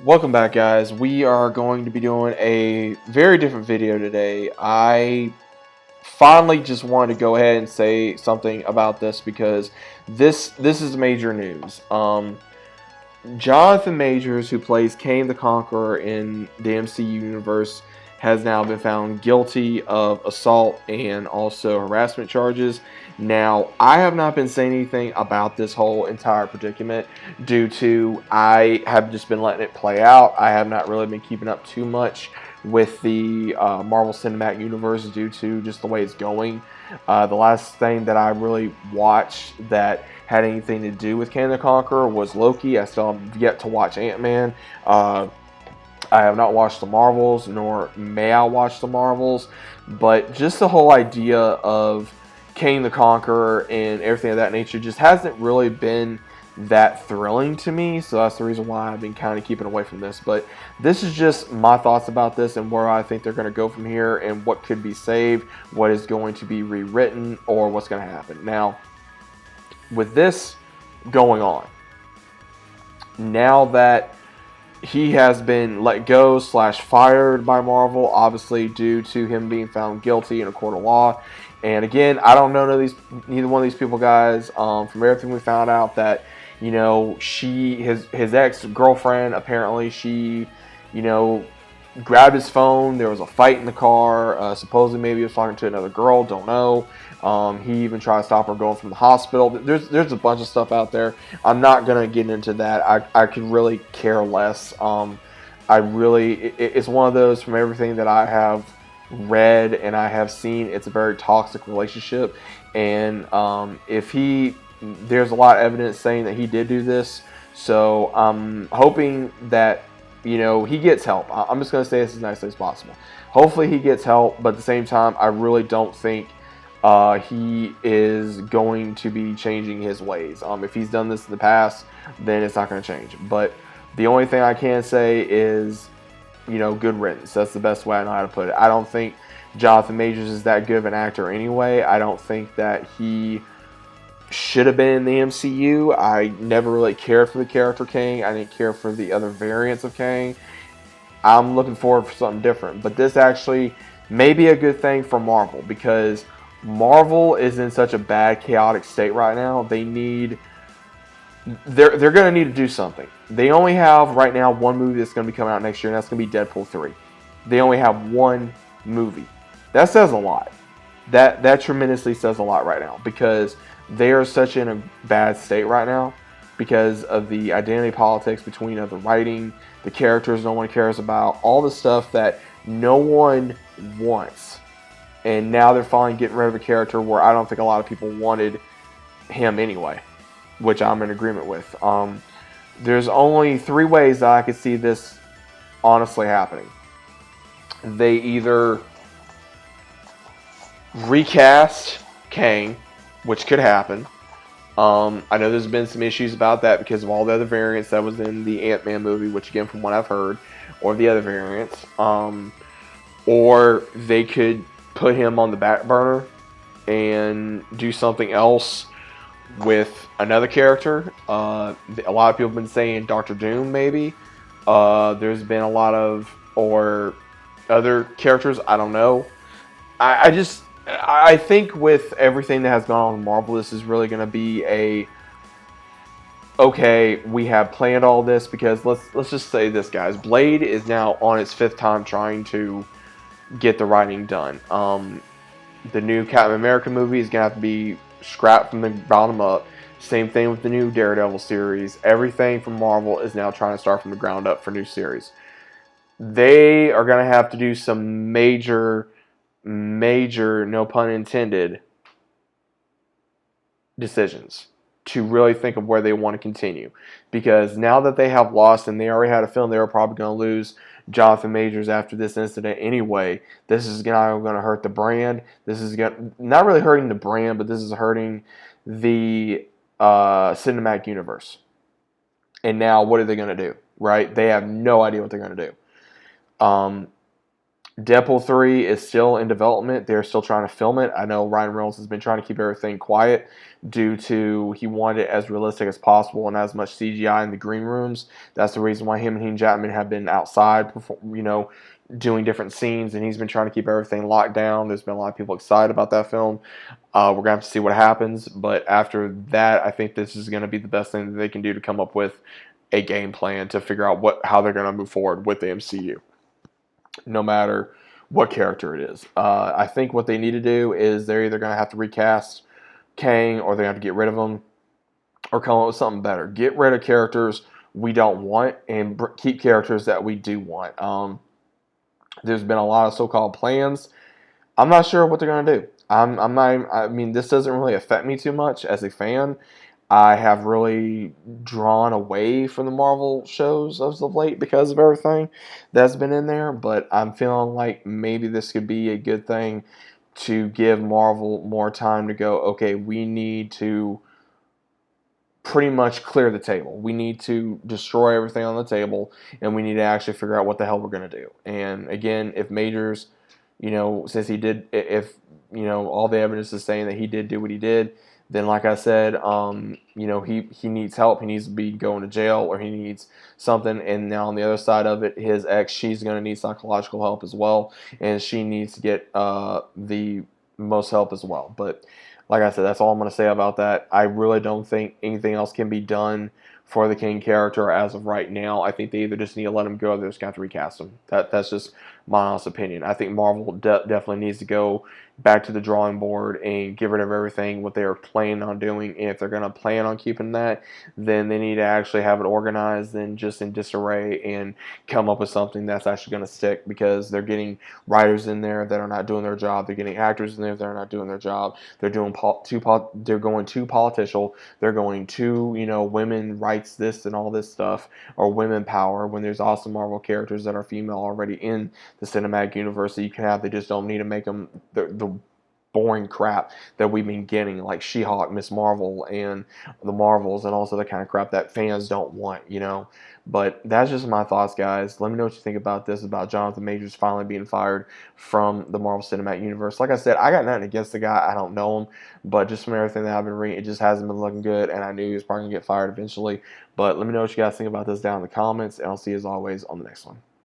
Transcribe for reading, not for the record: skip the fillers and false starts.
Welcome back, guys. We are going to be doing a very different video today. I finally just wanted to go ahead and say something about this because this is major news. Jonathan Majors, who plays Kane the Conqueror in the MCU universe, has now been found guilty of assault and also harassment charges. Now, I have not been saying anything about this whole entire predicament due to I have just been letting it play out. I have not really been keeping up too much with the Marvel Cinematic Universe due to just the way it's going. The last thing that I really watched that had anything to do with Kang the Conqueror was Loki. I still have yet to watch Ant-Man. I have not watched the Marvels, nor may I watch the Marvels. But just the whole idea of Kang the Conqueror and everything of that nature just hasn't really been that thrilling to me. So that's the reason why I've been kind of keeping away from this. But this is just my thoughts about this and where I think they're going to go from here and what could be saved, what is going to be rewritten, or what's going to happen. Now, with this going on, now that he has been let go / fired by Marvel, obviously due to him being found guilty in a court of law. And again, I don't know neither one of these people, guys. From everything we found out, that his ex girlfriend, apparently she, grabbed his phone. There was a fight in the car. Supposedly, maybe he was talking to another girl. Don't know. He even tried to stop her going from the hospital. There's a bunch of stuff out there. I'm not gonna get into that. I could really care less. It's one of those, from everything that I have read and I have seen, it's a very toxic relationship. And there's a lot of evidence saying that he did do this. So I'm hoping that he gets help. I'm just going to say this as nicely as possible. Hopefully he gets help, but at the same time, I really don't think he is going to be changing his ways. If he's done this in the past, then it's not going to change. But the only thing I can say is, good riddance. That's the best way I know how to put it. I don't think Jonathan Majors is that good of an actor anyway. I don't think that he should have been in the MCU. I never really cared for the character Kang. I didn't care for the other variants of Kang. I'm looking forward for something different. But this actually may be a good thing for Marvel, because Marvel is in such a bad, chaotic state right now. They're going to need to do something. They only have right now one movie that's going to be coming out next year, and that's going to be Deadpool 3. They only have one movie. That says a lot. That tremendously says a lot right now, because they are such in a bad state right now because of the identity politics between the writing, the characters no one cares about, all the stuff that no one wants. And now they're finally getting rid of a character where I don't think a lot of people wanted him anyway, which I'm in agreement with. There's only 3 ways that I could see this honestly happening. They either recast Kang, which could happen. I know there's been some issues about that because of all the other variants that was in the Ant-Man movie, which again, from what I've heard, or the other variants. Or they could put him on the back burner and do something else with another character. A lot of people have been saying Doctor Doom, maybe. There's been a lot of, or other characters, I don't know. I think with everything that has gone on with Marvel, this is really going to be okay, we have planned all this, because let's just say this, guys. Blade is now on its 5th time trying to get the writing done. The new Captain America movie is going to have to be scrapped from the bottom up. Same thing with the new Daredevil series. Everything from Marvel is now trying to start from the ground up for new series. They are going to have to do some major, no pun intended, decisions to really think of where they want to continue. Because now that they have lost, and they already had a feeling they were probably going to lose Jonathan Majors after this incident anyway, this is going to hurt the brand. This is not really hurting the brand, but this is hurting the cinematic universe. And now what are they going to do, right? They have no idea what they're going to do. Deadpool 3 is still in development. They're still trying to film it. I know Ryan Reynolds has been trying to keep everything quiet due to he wanted it as realistic as possible and as much CGI in the green rooms. That's the reason why him and Hugh Jackman have been outside, doing different scenes, and he's been trying to keep everything locked down. There's been a lot of people excited about that film. We're going to have to see what happens. But after that, I think this is going to be the best thing that they can do to come up with a game plan to figure out how they're going to move forward with the MCU, no matter what character it is. I think what they need to do is they're either going to have to recast Kang, or they have to get rid of him, or come up with something better. Get rid of characters we don't want and keep characters that we do want. There's been a lot of so-called plans. I'm not sure what they're going to do. I'm not. I mean, this doesn't really affect me too much as a fan. I have really drawn away from the Marvel shows as of late because of everything that's been in there. But I'm feeling like maybe this could be a good thing to give Marvel more time to go, okay, we need to pretty much clear the table. We need to destroy everything on the table, and we need to actually figure out what the hell we're going to do. And again, if Majors, since he did, if, all the evidence is saying that he did do what he did, then like I said, he needs help. He needs to be going to jail, or he needs something. And now on the other side of it, his ex, she's going to need psychological help as well, and she needs to get the most help as well. But like I said, that's all I'm going to say about that. I really don't think anything else can be done for the King character as of right now. I think they either just need to let him go, or they're just going to have to recast him. That's just my honest opinion. I think Marvel definitely needs to go back to the drawing board and get rid of everything what they are planning on doing. And if they're going to plan on keeping that, then they need to actually have it organized and just in disarray and come up with something that's actually going to stick, because they're getting writers in there that are not doing their job. They're getting actors in there that are not doing their job. They're they're going too political. They're going too, women rights this and all this stuff, or women power, when there's awesome Marvel characters that are female already in the cinematic universe that you can have. They just don't need to make them the boring crap that we've been getting, like She-Hulk, Miss Marvel, and the Marvels, and also the kind of crap that fans don't want. But that's just my thoughts, guys. Let me know what you think about this, about Jonathan Majors finally being fired from the Marvel Cinematic Universe. Like I said, I got nothing against the guy. I don't know him, but just from everything that I've been reading, it just hasn't been looking good, and I knew he was probably going to get fired eventually. But let me know what you guys think about this down in the comments, and I'll see you as always on the next one.